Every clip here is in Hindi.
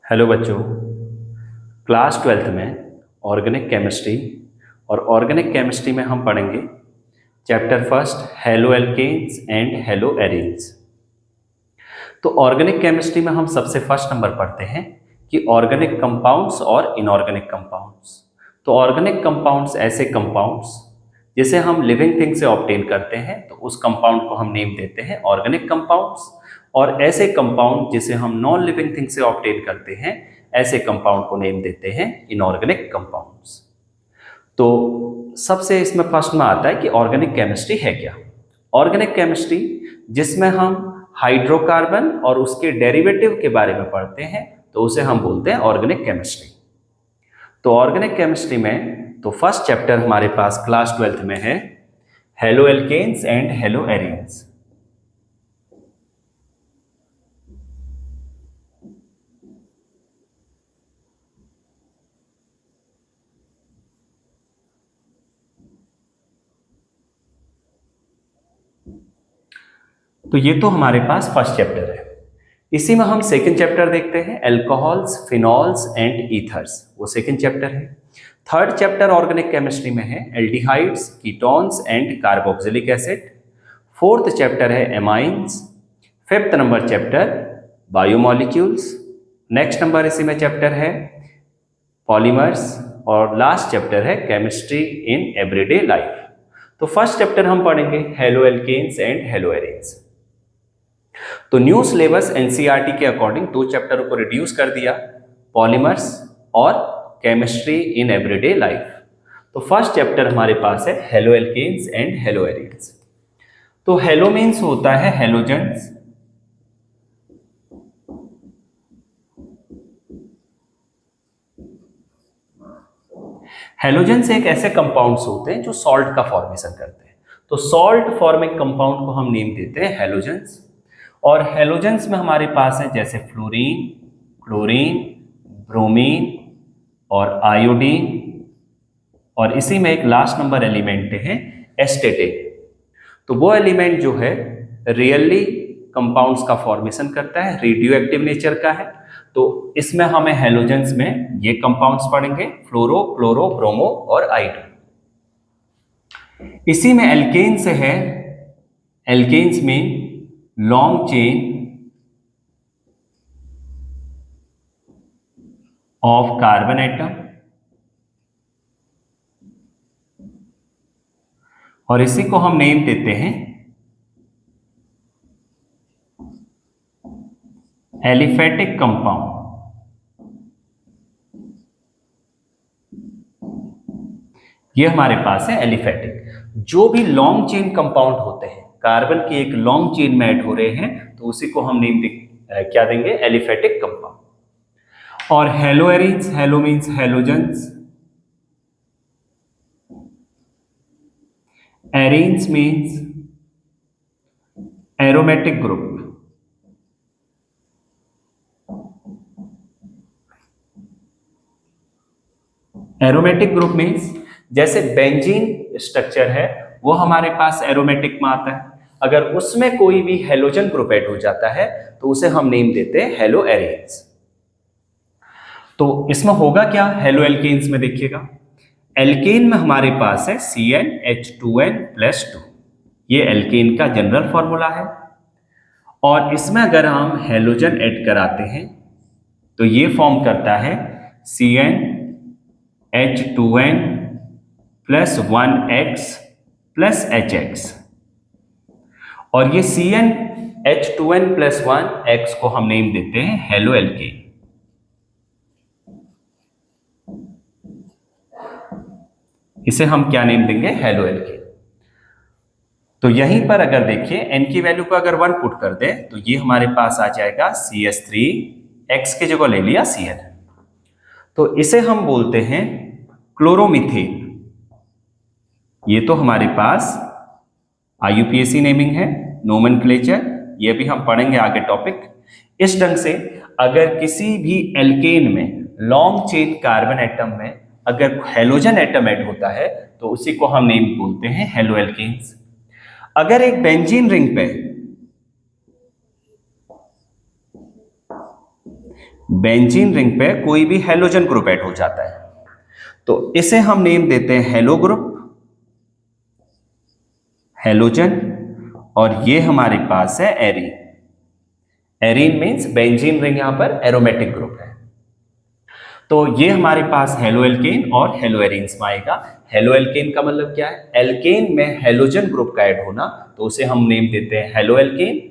हेलो बच्चों। क्लास ट्वेल्थ में ऑर्गेनिक केमिस्ट्री और ऑर्गेनिक केमिस्ट्री में हम पढ़ेंगे chapter first haloalkanes and haloarenes. तो ऑर्गेनिक केमिस्ट्री में हम सबसे फर्स्ट नंबर पढ़ते हैं कि ऑर्गेनिक कंपाउंड्स और इनऑर्गेनिक कंपाउंड्स। तो ऑर्गेनिक कंपाउंड्स ऐसे कंपाउंड्स जिसे हम लिविंग थिंग से ऑब्टेन करते हैं, तो उस कंपाउंड को हम नेम देते हैं ऑर्गेनिक कंपाउंड्स। और ऐसे कंपाउंड जिसे हम नॉन लिविंग थिंग से ऑब्टेन करते हैं, ऐसे कंपाउंड को नेम देते हैं इनऑर्गेनिक कंपाउंड्स। तो सबसे इसमें फर्स्ट में आता है कि ऑर्गेनिक केमिस्ट्री है क्या। ऑर्गेनिक केमिस्ट्री जिसमें हम हाइड्रोकार्बन और उसके डेरिवेटिव के बारे में पढ़ते हैं, तो उसे हम बोलते हैं ऑर्गेनिक केमिस्ट्री। तो ऑर्गेनिक केमिस्ट्री में तो फर्स्ट चैप्टर हमारे पास क्लास ट्वेल्थ में है haloalkanes and haloarenes. तो ये तो हमारे पास फर्स्ट चैप्टर है। इसी में हम सेकंड चैप्टर देखते हैं अल्कोहल्स, फिनॉल्स एंड ईथर्स, वो सेकंड चैप्टर है। थर्ड चैप्टर ऑर्गेनिक केमिस्ट्री में है aldehydes, ketones and carboxylic acid. Fourth chapter है amines. Fifth number chapter biomolecules. Next number इसी में चैप्टर है पॉलीमर्स। और लास्ट चैप्टर है केमिस्ट्री इन एवरीडे लाइफ। तो फर्स्ट चैप्टर हम पढ़ेंगे haloalkanes and haloarenes. तो न्यू सिलेबस एनसीईआरटी के अकॉर्डिंग दो चैप्टरों को रिड्यूस कर दिया, पॉलीमर्स और केमिस्ट्री इन एवरीडे लाइफ। तो फर्स्ट चैप्टर हमारे पास है haloalkanes and haloarenes. तो हेलो मीन्स होता है हेलोजेंस। हेलोजेंस एक ऐसे कंपाउंड्स होते हैं जो सॉल्ट का फॉर्मेशन करते हैं। तो सॉल्ट फॉर्मिंग कंपाउंड को हम नेम देते हैं हेलोजेंस। और हेलोजेंस में हमारे पास है जैसे फ्लोरीन, क्लोरीन, ब्रोमीन और आयोडीन। और इसी में एक लास्ट नंबर एलिमेंट है एस्टेटेट। तो वो एलिमेंट जो है रियली कंपाउंड्स का फॉर्मेशन करता है, रेडियो एक्टिव नेचर का है। तो इसमें हमें हेलोजेंस में ये कंपाउंड्स पढ़ेंगे फ्लोरो, क्लोरो, ब्रोमो और आयोडो। इसी में एल्केन्स है। एल्केन्स में long chain of carbon atom, और इसी को हम नेम देते हैं एलिफेटिक कंपाउंड। ये हमारे पास है एलिफेटिक। जो भी लॉन्ग चेन कंपाउंड होते हैं, कार्बन की एक लॉन्ग चेन में ऐड हो रहे हैं, तो उसी को हम नेम क्या देंगे, एलिफेटिक कंपाउंड। और hello arenes, hello means halogens, arenes means aromatic group. Aromatic group means जैसे बेंजीन स्ट्रक्चर है वो हमारे पास एरोमेटिक में आता है, अगर उसमें कोई भी हेलोजन ग्रुप ऐड हो जाता है तो उसे हम नेम देते हैं हेलो एरीन्स। तो इसमें होगा क्या, हेलो एल्केन्स में देखिएगा, एल्केन में हमारे पास है CnH2n+2। ये एल्केन का जनरल फॉर्मूला है। और इसमें अगर हम हेलोजन ऐड कराते हैं तो ये फॉर्म करता है CnH2n+1x+HX। और ये CnH2n+1x को हम नेम देते हैं हेलो एल्केन। इसे हम क्या नेम देंगे, हेलो एल्केन। तो यहीं पर अगर देखिए n की वैल्यू को अगर 1 पुट कर दें तो ये हमारे पास आ जाएगा CH3, x की जगह ले लिया Cl। तो इसे हम बोलते हैं क्लोरोमीथेन। ये तो हमारे पास IUPAC नेमिंग है, नोमेनक्लेचर, ये भी हम पढ़ेंगे आगे टॉपिक। इस ढंग से अगर किसी भी एल्केन में लॉन्ग चेन कार्बन एटम में अगर हेलोजन एटम ऐड होता है तो उसी को हम नेम बोलते हैं हेलो एल्केन्स। अगर एक बेंजीन रिंग पे बेंजीन रिंग पे कोई भी हेलोजन ग्रुप ऐड हो जाता है, तो इसे हम नेम देते हैं हेलो ग्रुप, हेलोजन। और ये हमारे पास है arene. Arene means benzene ring यहां पर एरोमेटिक ग्रुप है। तो ये हमारे पास हेलो एल्केन और हेलो एरीन्स में आएगा। हेलो एल्केन का मतलब क्या है? एल्केन में हेलोजन ग्रुप का ऐड होना, तो उसे हम नेम देते हैं हेलो एल्केन।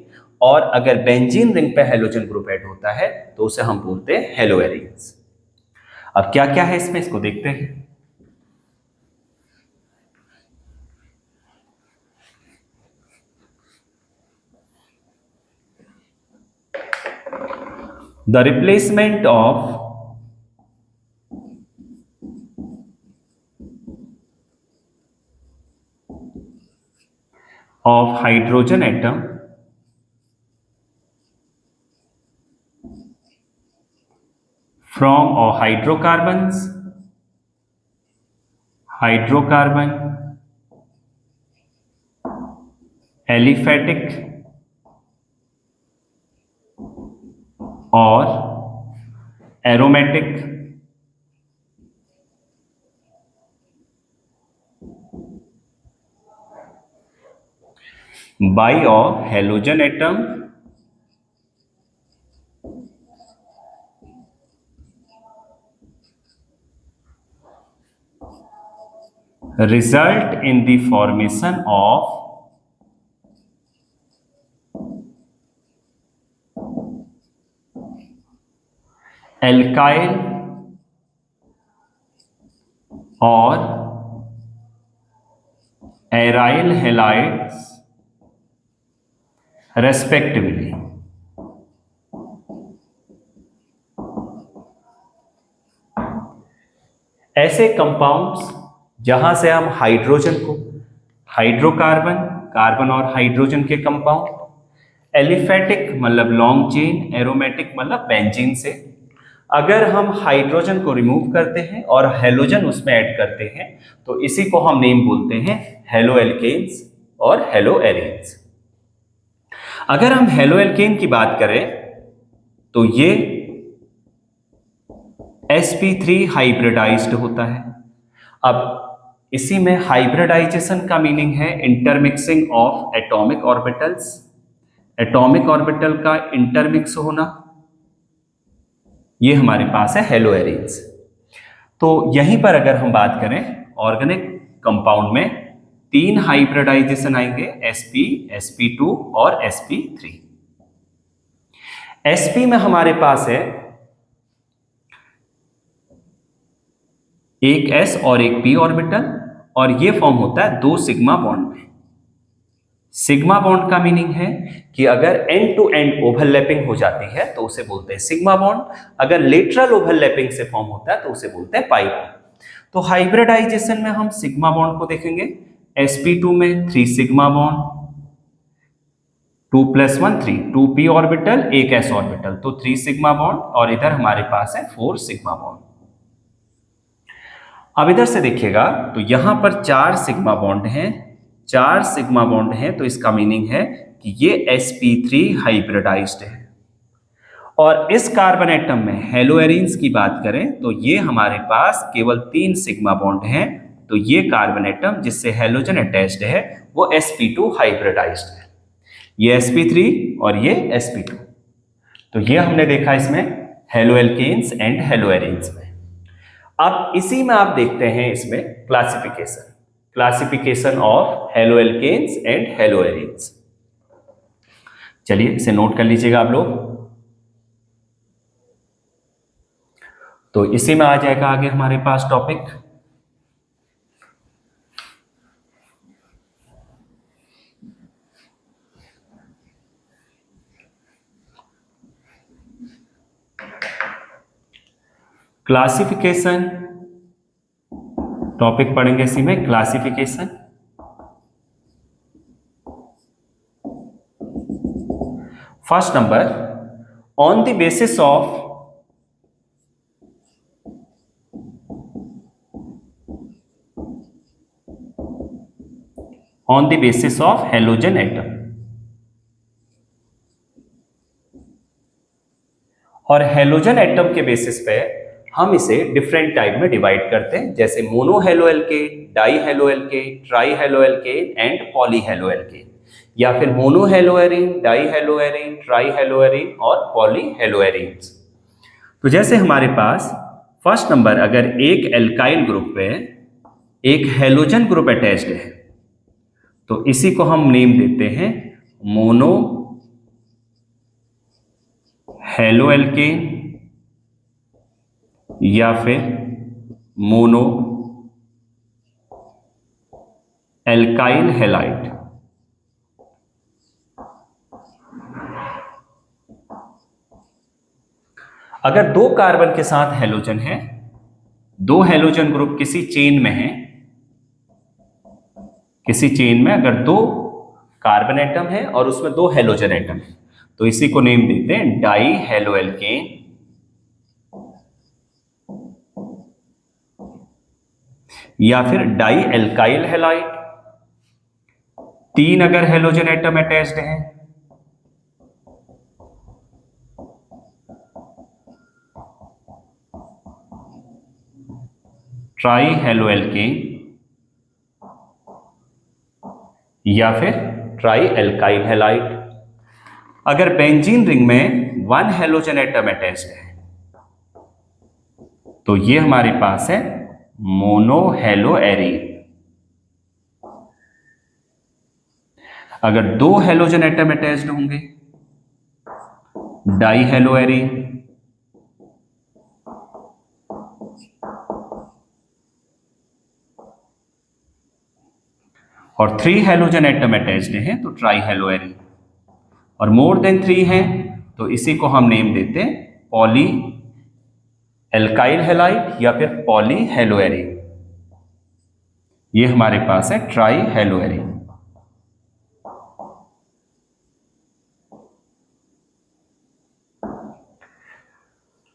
और अगर बेंजीन रिंग पे हेलोजन ग्रुप ऐड होता है तो उसे हम बोलते हैं हेलो एरीन्स। अब क्या क्या है इसमें, इसको देखते हैं। The replacement of hydrogen atom from hydrocarbon aliphatic और aromatic by of halogen atom result in the formation of alkyl और aryl halides respectively। ऐसे कंपाउंड्स जहां से हम हाइड्रोजन को, हाइड्रोकार्बन, कार्बन और हाइड्रोजन के कंपाउंड, एलिफेटिक मतलब लॉन्ग चेन, एरोमेटिक मतलब बेंजीन से अगर हम हाइड्रोजन को रिमूव करते हैं और हेलोजन उसमें ऐड करते हैं तो इसी को हम नेम बोलते हैं हेलो एल्केन्स और हेलो एरीन्स। अगर हम हेलो एल्केन की बात करें तो ये sp3 हाइब्रिडाइज्ड होता है। अब इसी में हाइब्रिडाइजेशन का मीनिंग है intermixing of atomic orbitals, atomic orbital का इंटरमिक्स होना, ये हमारे पास है हेलो एरीन्स। तो यहीं पर अगर हम बात करें ऑर्गेनिक कंपाउंड में 3 हाइब्रिडाइजेशन आएंगे, sp, sp2 और sp3। sp में हमारे पास है एक s और एक p ऑर्बिटल और ये फॉर्म होता है 2 सिग्मा बॉन्ड में। सिग्मा बॉन्ड का मीनिंग है कि अगर एंड टू एंड ओवरलैपिंग हो जाती है तो उसे बोलते हैं सिग्मा बॉन्ड, अगर लेटरल ओवरलैपिंग से फॉर्म होता है तो उसे बोलते हैं पाई बॉन्ड। तो हाइब्रिडाइजेशन में हम सिग्मा बॉन्ड को देखेंगे, sp2 में 3 सिग्मा बॉन्ड, 2 + 1 3, 2p ऑर्बिटल, एक s ऑर्बिटल, तो 3 सिग्मा बॉन्ड और इधर हमारे पास है 4 सिग्मा बॉन्ड। अब इधर से देखिएगा तो यहां पर 4 सिग्मा बॉन्ड हैं, 4 सिग्मा बॉन्ड हैं, तो इसका मीनिंग है कि ये sp3 हाइब्रिडाइज्ड है। और इस कार्बन एटम में हेलो एरीन्स की बात करें तो ये हमारे पास केवल 3 सिग्मा बॉन्ड हैं, तो ये कार्बन एटम जिससे हेलोजन अटैच्ड है वो sp2 हाइब्रिडाइज्ड है। ये sp3 और ये sp2। तो ये हमने देखा इसमें haloalkanes and haloarenes में। अब इसी में आप देखते हैं इसमें classification, classification of haloalkanes and haloarenes. चलिए इसे नोट कर लीजिएगा आप लोग। तो इसी में आ जाएगा आगे हमारे पास टॉपिक क्लासिफिकेशन। टॉपिक पढ़ेंगे इसी में classification. First number, on the basis of halogen atom, और हेलोजन एटम के बेसिस पे हम इसे डिफरेंट टाइप में डिवाइड करते हैं, जैसे mono halo alkane, die halo alkane, try halo alkane and poly halo alkane, या फिर mono hello arene, die hello arene, try hello arene और पॉली हेलो एरीन्स। तो जैसे हमारे पास फर्स्ट नंबर अगर एक एल्काइल ग्रुप पे एक हेलोजन ग्रुप अटैच्ड है तो इसी को हम नेम देते हैं मोनो हेलो एल्केन या फिर मोनो एल्काइल हैलाइड। अगर दो कार्बन के साथ हेलोजन है, दो हेलोजन ग्रुप किसी चेन में है, किसी चेन में अगर दो कार्बन एटम है और उसमें दो हेलोजन एटम है तो इसी को नेम देते हैं डाई हेलो एल्केन या फिर डाई एल्काइल हैलाइड। तीन अगर हेलोजन एटम अटैच्ड हैं ट्राई हेलो एल्केन या फिर ट्राई एल्काइल हैलाइड। अगर बेंजीन रिंग में वन हेलोजन एटम अटैच्ड है तो ये हमारे पास है मोनो हेलो एरीन। अगर दो हेलोजन एटम अटैच्ड होंगे डाई हेलो एरीन, और थ्री हेलोजन एटम अटैच्ड हैं तो ट्राई हेलो एरीन, और मोर देन थ्री हैं तो इसी को हम नेम देते हैं पॉली एल्काइल हैलाइड या फिर पॉली हेलो एरीन। ये हमारे पास है ट्राई हेलो एरीन।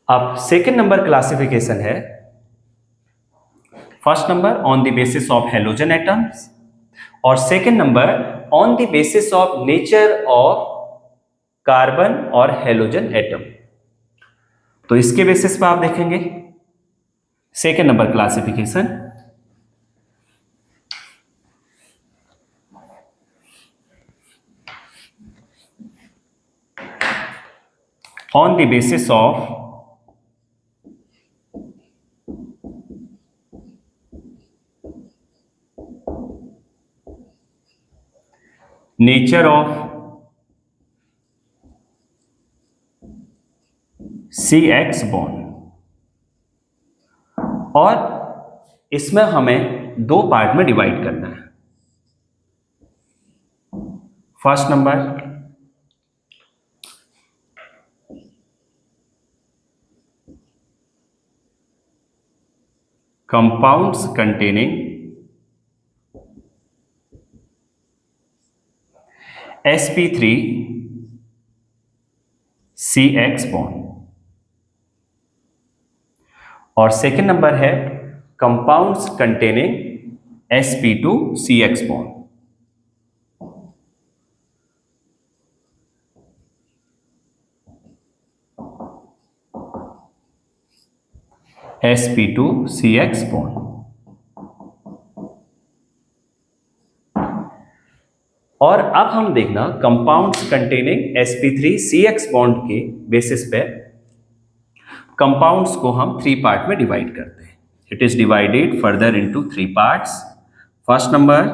अब सेकेंड नंबर क्लासिफिकेशन है, first number on the basis of halogen atoms और second number on the basis of nature of carbon और हेलोजन एटम। तो इसके बेसिस पर आप देखेंगे second number classification, on the basis of nature of CX bond. और इसमें हमें दो पार्ट में डिवाइड करना है। First number compounds containing sp3 CX bond, और सेकेंड नंबर है compounds containing sp2 CX bond. sp2 CX bond. और अब हम देखना compounds containing sp3 CX bond के बेसिस पे कंपाउंड्स को हम थ्री पार्ट में डिवाइड करते हैं। It is divided further into three parts. First number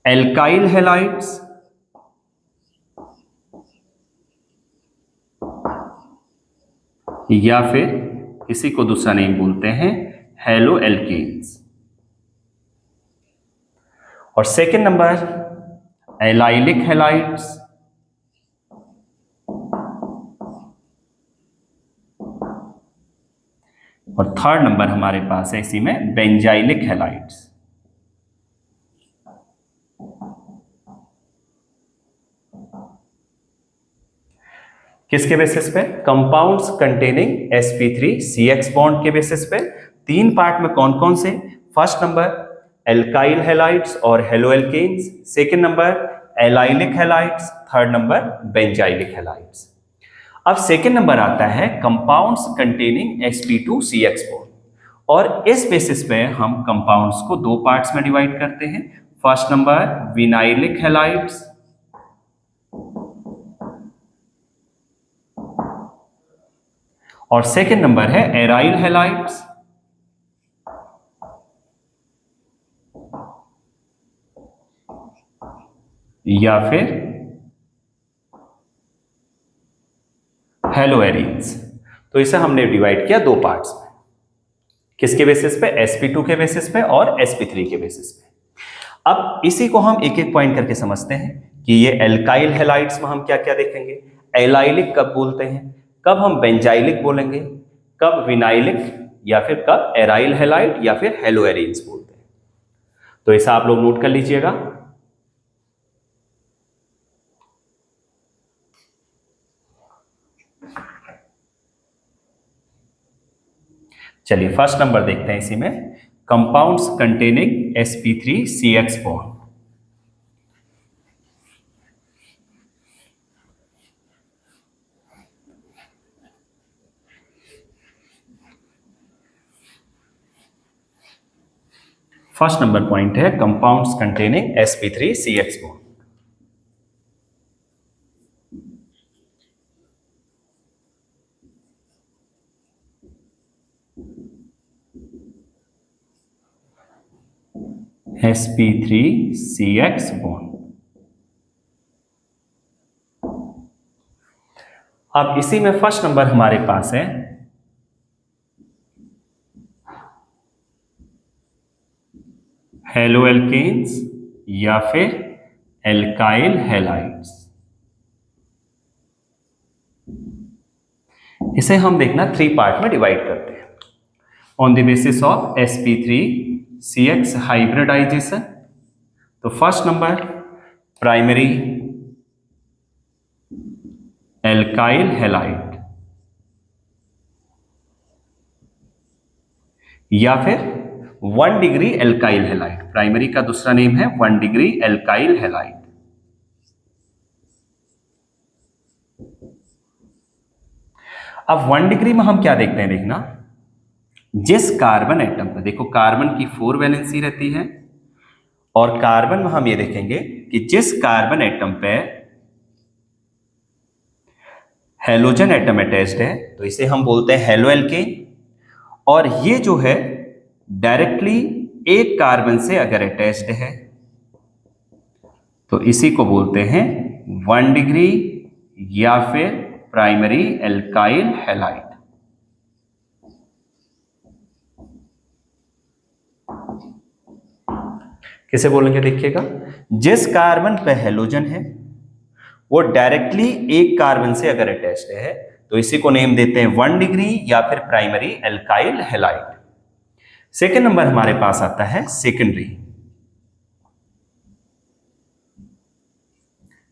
alkyl halides, या फिर इसी को दूसरा नेम बोलते हैं हेलो एल्केन्स, और सेकेंड नंबर एलाइलिक हैलाइड्स, और थर्ड नंबर हमारे पास है इसी में बेंजाइलिक हैलाइड्स। किसके बेसिस पे? Compounds containing sp3 CX bond के बेसिस पे। तीन पार्ट में कौन कौन से? फर्स्ट नंबर एल्काइल हैलाइड्स और haloalkanes, second number allylic halides, third number benzylic halides. अब सेकेंड नंबर आता है कंपाउंड्स कंटेनिंग sp2CH बॉन्ड, और इस बेसिस पे हम कंपाउंड्स को दो पार्ट्स में डिवाइड करते हैं। फर्स्ट नंबर विनाइलिक हैलाइड्स, और सेकेंड नंबर है एराइल हैलाइड्स। या फिर हैलोएरिन्स। तो इसे हमने डिवाइड किया दो पार्ट्स में, किसके बेसिस पे, sp2 के बेसिस पे और sp3 के बेसिस पे। अब इसी को हम एक एक पॉइंट करके समझते हैं कि ये एल्काइल हैलाइड्स में हम क्या क्या देखेंगे, एलाइलिक कब बोलते हैं, कब हम बेंजाइलिक बोलेंगे, कब विनाइलिक, या फिर कब एराइल हैलाइड या फिर हैलोएरिन्स बोलते हैं। तो ऐसा आप लोग नोट कर लीजिएगा। चलिए फर्स्ट नंबर देखते हैं इसी में, compounds containing sp3CH bond. First number point है compounds containing sp3CH bond. sp3CH bond. अब इसी में फर्स्ट नंबर हमारे पास है हैलोएल्केन्स या फिर एल्काइल हैलाइड्स। इसे हम देखना थ्री पार्ट में डिवाइड करते हैं on the basis of sp3CH hybridization. तो first number primary alkyl halide, या फिर 1 डिग्री एल्काइल हैलाइड। प्राइमरी का दूसरा नेम है 1 डिग्री एल्काइल हैलाइड। अब 1 डिग्री में हम क्या देखते हैं, देखना जिस कार्बन एटम पर, देखो कार्बन की 4 वैलेंसी रहती है, और कार्बन में हम ये देखेंगे कि जिस कार्बन एटम पे हैलोजन एटम अटैच्ड है तो इसे हम बोलते हैं हैलोएल्केन। और ये जो है डायरेक्टली एक कार्बन से अगर अटैच्ड है तो इसी को बोलते हैं 1 डिग्री या फिर प्राइमरी एल्काइल हैलाइड। किसे बोलेंगे, देखिएगा जिस कार्बन पे हैलोजन है वो डायरेक्टली एक कार्बन से अगर अटैच्ड है तो इसी को नेम देते हैं 1 डिग्री या फिर primary alkyl halide. Second number हमारे पास आता है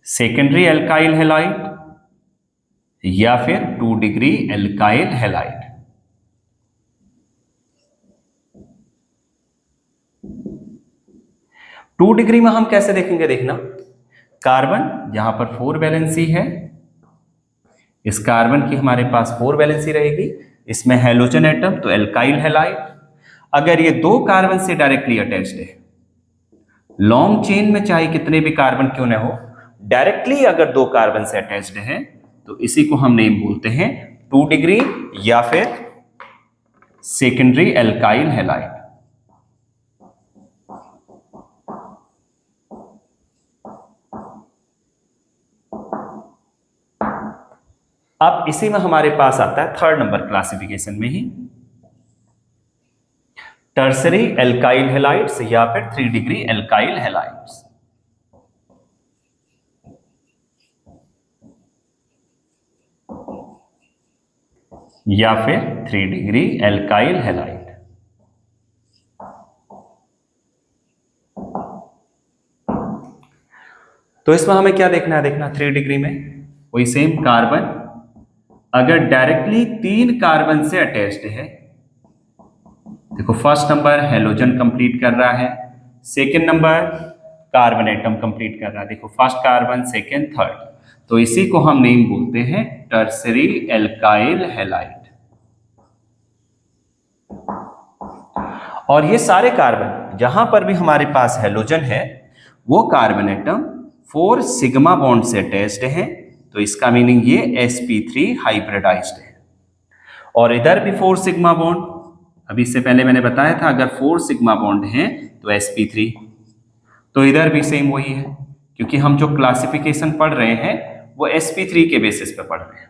सेकेंडरी एल्काइल हैलाइड या फिर 2 degree alkyl halide. Two degree में हम कैसे देखेंगे, देखना कार्बन जहां पर 4 वैलेंसी है, इस कार्बन की हमारे पास 4 वैलेंसी रहेगी, इसमें हैलोजन एटम तो एल्काइल हैलाइड। अगर ये 2 कार्बन से डायरेक्टली अटैच्ड है, लॉन्ग चेन में चाहे कितने भी कार्बन क्यों ना हो, डायरेक्टली अगर 2 कार्बन से अटैच्ड है तो इसी को हम नेम बोलते हैं 2 डिग्री या फिर सेकेंडरी एल्काइल हैलाइड। अब इसी में हमारे पास आता है थर्ड नंबर क्लासिफिकेशन में ही टर्सरी एल्काइल हैलाइड्स या फिर 3 डिग्री एल्काइल हैलाइड्स। या फिर 3 डिग्री एल्काइल हैलाइड। तो इसमें हमें क्या देखना है, देखना 3 डिग्री में वही सेम कार्बन अगर डायरेक्टली 3 कार्बन से अटैच्ड है, देखो फर्स्ट नंबर हैलोजन कंप्लीट कर रहा है, second number carbon atom complete कर रहा है, देखो फर्स्ट कार्बन सेकेंड थर्ड, तो इसी को हम नेम बोलते हैं टर्सरी एल्काइल हैलाइड। और ये सारे कार्बन जहां पर भी हमारे पास हैलोजन है वो कार्बन एटम 4 सिग्मा बॉन्ड से अटैच्ड है, तो इसका मीनिंग ये sp3 हाइब्रिडाइज्ड है। और इधर भी 4 सिग्मा बॉन्ड, अभी इससे पहले मैंने बताया था अगर 4 सिग्मा बॉन्ड हैं तो sp3, तो इधर भी सेम वही है, क्योंकि हम जो क्लासिफिकेशन पढ़ रहे हैं वो sp3 के बेसिस पे पढ़ रहे हैं।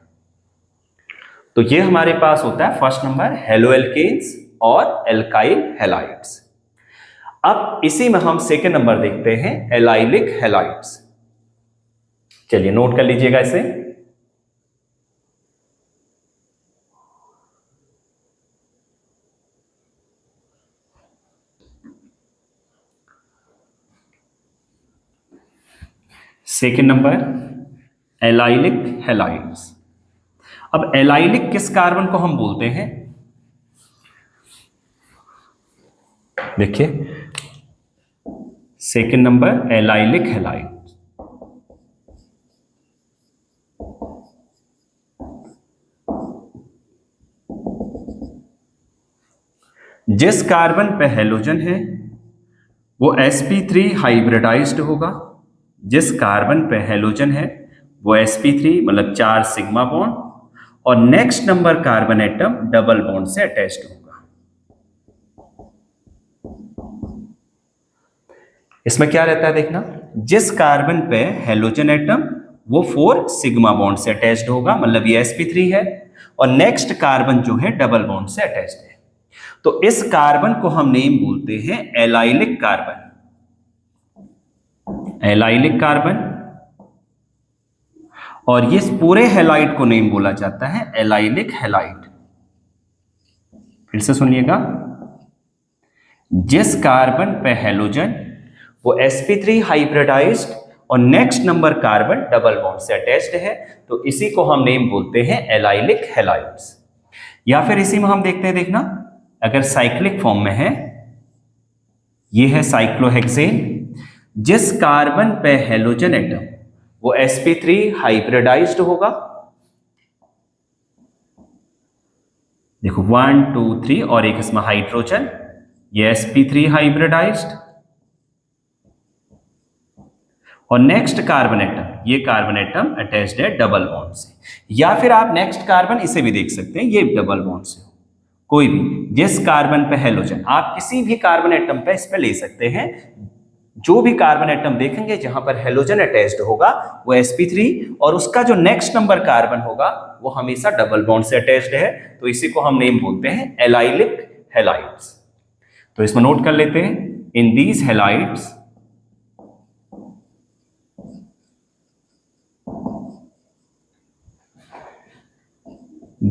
तो ये हमारे पास होता है फर्स्ट नंबर हेलो एल्केन्स और एल्काइल हैलाइड्स। अब इसी में हम सेकेंड नंबर देखते हैं एलाइलिक हैलाइड्स। चलिए नोट कर लीजिएगा इसे। Second number allylic halides. अब एलाइलिक किस कार्बन को हम बोलते हैं? देखिए सेकेंड नंबर एलाइलिक हैलाइड। जिस कार्बन पे हैलोजन है वो sp3 हाइब्रिडाइज्ड होगा। जिस कार्बन पे हैलोजन है वो sp3 मतलब 4 सिग्मा बॉन्ड और next number carbon atom double bond से अटैच्ड होगा। इसमें क्या रहता है देखना, जिस कार्बन पे हैलोजन एटम वो 4 सिग्मा बॉन्ड से अटैच्ड होगा, मतलब ये sp3 है, और नेक्स्ट कार्बन जो है डबल बॉन्ड से अटैच्ड है, तो इस कार्बन को हम नेम बोलते हैं एलाइलिक कार्बन। Allylic carbon. और ये पूरे हैलाइड को नेम बोला जाता है एलाइलिक हैलाइड। फिर से सुनिएगा, जिस कार्बन पे हैलोजन वो sp3 हाइब्रिडाइज्ड और next number carbon double bond से अटैच्ड है, तो इसी को हम नेम बोलते हैं एलाइलिक हैलाइड्स। या फिर इसी में हम देखते हैं, देखना अगर साइक्लिक फॉर्म में है, ये है साइक्लोहेक्सेन। जिस कार्बन पे हैलोजन एटम वो sp3 हाइब्रिडाइज्ड होगा, देखो 1 2 3 और एक इसमें हाइड्रोजन, ये sp3 हाइब्रिडाइज्ड और नेक्स्ट कार्बन एटम, ये कार्बन एटम अटैच्ड है डबल बॉन्ड से। या फिर आप नेक्स्ट कार्बन इसे भी देख सकते हैं, ये डबल बॉन्ड से हो, कोई भी जिस कार्बन पे हैलोजन, आप किसी भी कार्बन एटम पे इस पे ले सकते हैं। जो भी कार्बन एटम देखेंगे जहां पर हैलोजन अटैच्ड होगा वो sp3 और उसका जो नेक्स्ट नंबर कार्बन होगा वो हमेशा डबल बॉन्ड से अटैच्ड है, तो इसी को हम नेम बोलते हैं एलाइलिक हैलाइड्स। तो इसमें नोट कर लेते हैं, in these halides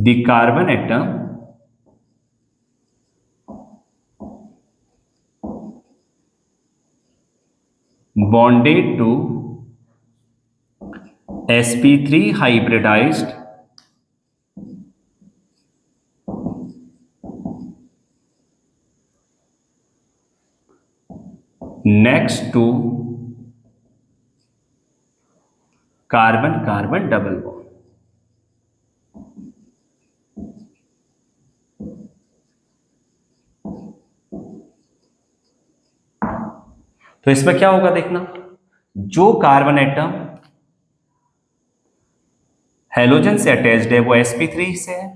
the carbon atom bonded to sp3 hybridized next to carbon carbon double bond। तो इसमें क्या होगा देखना, जो कार्बन एटम हैलोजन से अटैच्ड है वो sp3 से है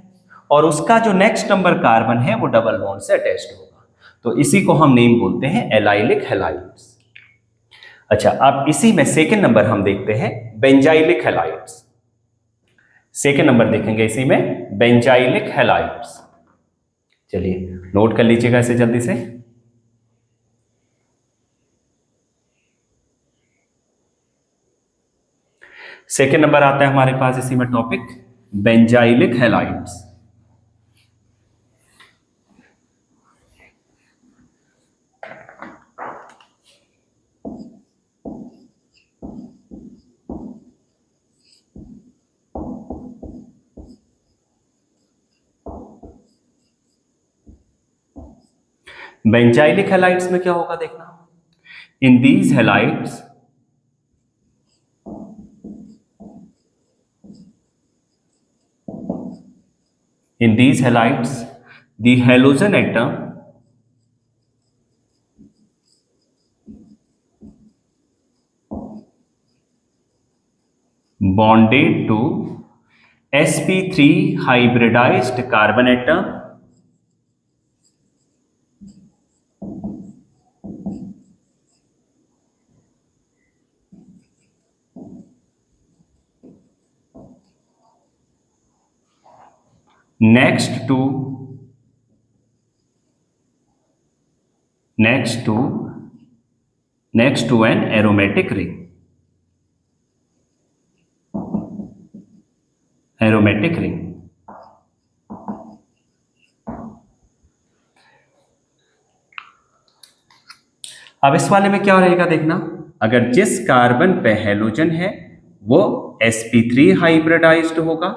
और उसका जो नेक्स्ट नंबर कार्बन है वो डबल बॉन्ड से अटैच्ड होगा, तो इसी को हम नेम बोलते हैं एलाइलिक हैलाइड्स। अच्छा, अब इसी में सेकेंड नंबर हम देखते हैं बेंजाइलिक हैलाइड्स। सेकेंड नंबर देखेंगे इसी में बेंजाइलिक हैलाइड्स। चलिए नोट कर लीजिएगा इसे जल्दी से। सेकेंड नंबर आता है हमारे पास इसी में topic benzylic halides. Benzylic halides में क्या होगा देखना, in these halides In these halides, the halogen atom bonded to sp3 hybridized carbon atom next to an aromatic ring. अब इस वाले में क्या रहेगा देखना, अगर जिस कार्बन पे हैलोजन है वो sp3 हाइब्रिडाइज्ड होगा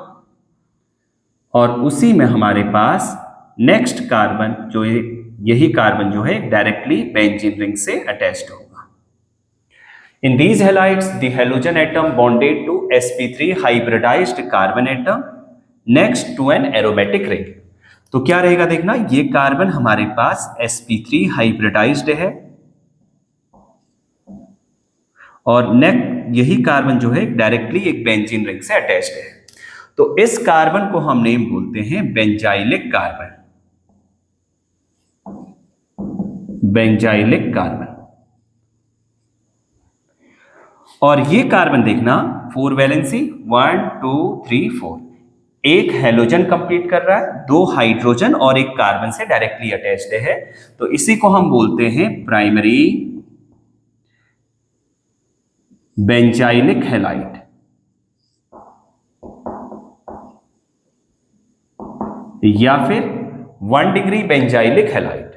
और उसी में हमारे पास नेक्स्ट कार्बन जो यही कार्बन जो है डायरेक्टली बेंजीन रिंग से अटैच्ड होगा. In these halides, the halogen atom bonded to sp3 hybridized carbon atom next to an aromatic ring. तो क्या रहेगा देखना, ये कार्बन हमारे पास sp3 हाइब्रिडाइज्ड है और यही कार्बन जो है डायरेक्टली एक बेंजीन रिंग से अटैच्ड है. तो इस कार्बन को हम नेम बोलते हैं बेंजाइलिक कार्बन. और ये कार्बन देखना 4 वैलेंसी 1 2 3 4, एक हैलोजन कंप्लीट कर रहा है, 2 हाइड्रोजन और एक कार्बन से डायरेक्टली अटैच्ड है. तो इसी को हम बोलते हैं प्राइमरी बेंजाइलिक हैलाइड या फिर 1 डिग्री बेंजाइलिक हैलाइड.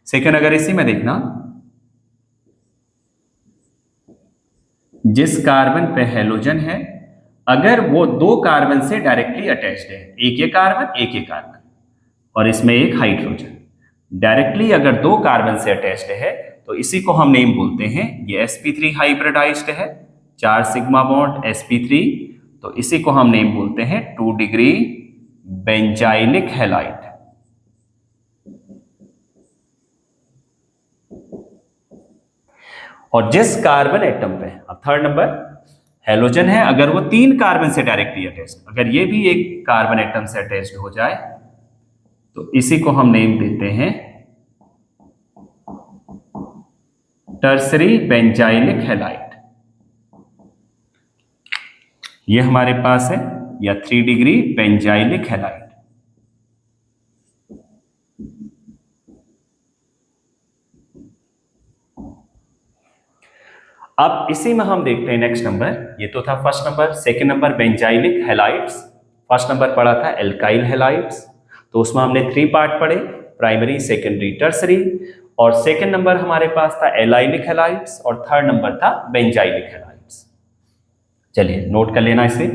सेकेंड, अगर इसी में देखना, जिस कार्बन पे हैलोजन है अगर वो 2 कार्बन से डायरेक्टली अटैच्ड है, एक ये कार्बन और इसमें एक हाइड्रोजन, डायरेक्टली अगर 2 कार्बन से अटैच्ड है तो इसी को हम नेम बोलते हैं, ये sp3 हाइब्रिडाइज्ड है, 4 सिग्मा बॉन्ड sp3, तो इसी को हम नेम बोलते हैं 2 डिग्री बेंजाइलिक हैलाइड. और जिस कार्बन एटम पे, अब थर्ड नंबर, हैलोजन है, अगर वो 3 कार्बन से डायरेक्टली अटैच्ड, अगर ये भी एक कार्बन एटम से अटैच्ड हो जाए तो इसी को हम नेम देते हैं टर्सरी बेंजाइलिक हैलाइड. ये हमारे पास है या 3 डिग्री बेंजाइलिक हैलाइड. अब इसी में हम देखते हैं नेक्स्ट नंबर, ये तो था first number. Second number benzylic halides, first number पढ़ा था एल्काइल हैलाइड्स, तो उसमें हमने 3 पार्ट पढ़े, प्राइमरी, सेकेंडरी, टर्सरी. और सेकंड नंबर हमारे पास था एलाइलिक हैलाइड्स और थर्ड नंबर था बेंजाइलिक हैलाइड्स. चलिए नोट कर लेना इसे.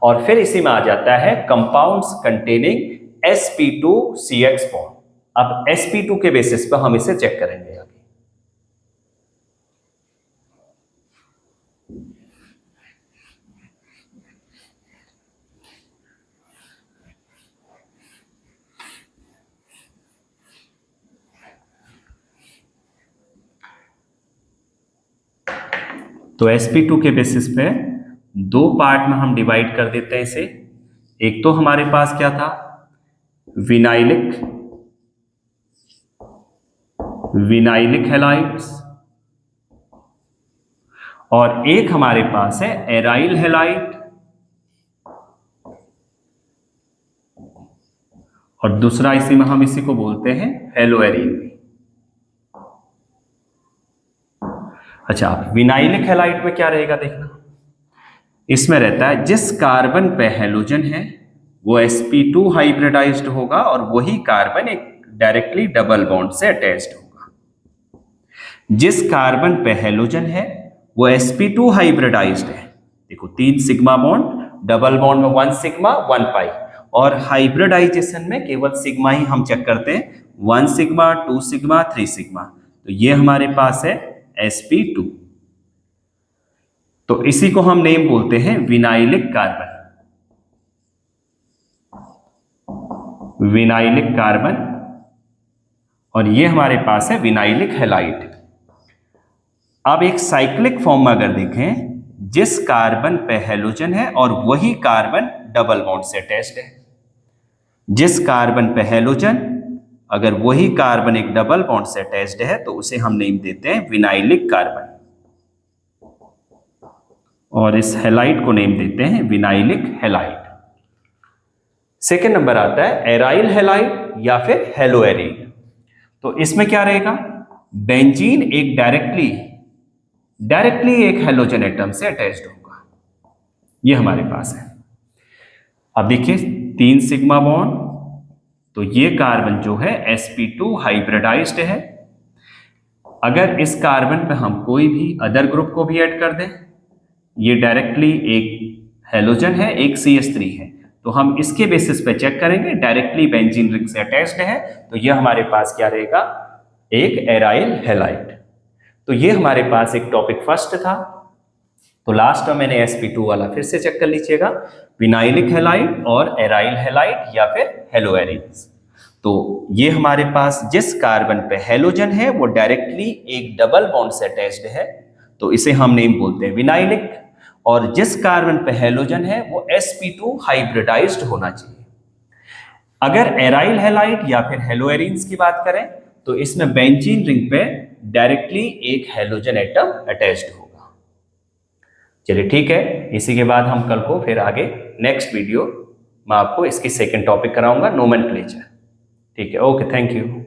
और फिर इसी में आ जाता है कंपाउंड्स कंटेनिंग sp2CH बॉन्ड. अब sp2 के बेसिस पर हम इसे चेक करेंगे आगे. तो sp2 के बेसिस पे 2 पार्ट में हम डिवाइड कर देते हैं इसे. एक तो हमारे पास क्या था, विनाइलिक हैलाइड्स, और एक हमारे पास है एराइल हैलाइड, और दूसरा इसी में हम इसी को बोलते हैं हेलोएरिन. अच्छा, विनाइलिक हैलाइड में क्या रहेगा देखना, इसमें रहता है जिस कार्बन पे हैलोजन है वो sp2 हाइब्रिडाइज्ड होगा और वही कार्बन एक डायरेक्टली डबल बॉन्ड से अटैच्ड होगा. जिस कार्बन पे हैलोजन है वो sp2 हाइब्रिडाइज्ड है, देखो 3 सिग्मा बॉन्ड, डबल बॉन्ड में 1 सिग्मा 1 पाई, और हाइब्रिडाइजेशन में केवल सिग्मा ही हम चेक करते हैं, 1 सिग्मा 2 सिग्मा 3 सिग्मा. तो ये हमारे पास है sp2. तो इसी को हम नेम बोलते हैं विनाइलिक कार्बन. विनाइलिक कार्बन, और ये हमारे पास है विनाइलिक हैलाइड। अब एक साइक्लिक फॉर्म में अगर देखें, जिस कार्बन पे हैलोजन है और वही कार्बन डबल बॉन्ड से अटैच्ड है, जिस कार्बन पे हैलोजन अगर वही कार्बन एक डबल बॉन्ड से अटैच्ड है तो उसे हम नेम देते हैं विनाइलिक कार्बन, और इस हैलाइड को नेम देते हैं विनाइलिक हैलाइड। सेकेंड नंबर आता है एराइल हैलाइड या फिर हेलोएरिन। तो इसमें क्या रहेगा, बेंजीन एक डायरेक्टली एक हैलोजन एटम से अटैच्ड होगा, ये हमारे पास है। अब देखिए 3 सिग्मा बॉन्ड, तो ये कार्बन जो है sp2 हाइब्रिडाइज्ड है। अगर इस कार्बन पे हम कोई भी अदर ग्रुप को भी ऐड कर दें, ये डायरेक्टली एक हैलोजन है, एक CH3 है, तो हम इसके बेसिस पे चेक करेंगे, डायरेक्टली बेंजीन रिंग से अटैच्ड है, तो यह हमारे पास क्या रहेगा, एक एराइल हैलाइड। तो ये हमारे पास एक टॉपिक फर्स्ट था। तो लास्ट में मैंने sp2 वाला फिर से चेक कर लीजिएगा, विनाइलिक हैलाइड और एराइल हैलाइड या फिर हेलोएरिन्स। तो ये हमारे पास जिस कार्बन पे हैलोजन है वो डायरेक्टली एक डबल बॉन्ड से अटैच्ड है, तो इसे हम नेम बोलते हैं विनाइलिक, और जिस कार्बन पे हैलोजन है वो sp2 हाइब्रिडाइज्ड होना चाहिए। अगर एराइल हैलाइड या फिर हेलोएरिन्स की बात करें तो इसमें बेंजीन रिंग पे डायरेक्टली एक हैलोजन एटम अटैच्ड होगा। चलिए ठीक है, इसी के बाद हम कल को फिर आगे नेक्स्ट वीडियो में आपको इसकी सेकंड टॉपिक कराऊंगा, नोमेनक्लेचर। ठीक है, ओके, थैंक यू।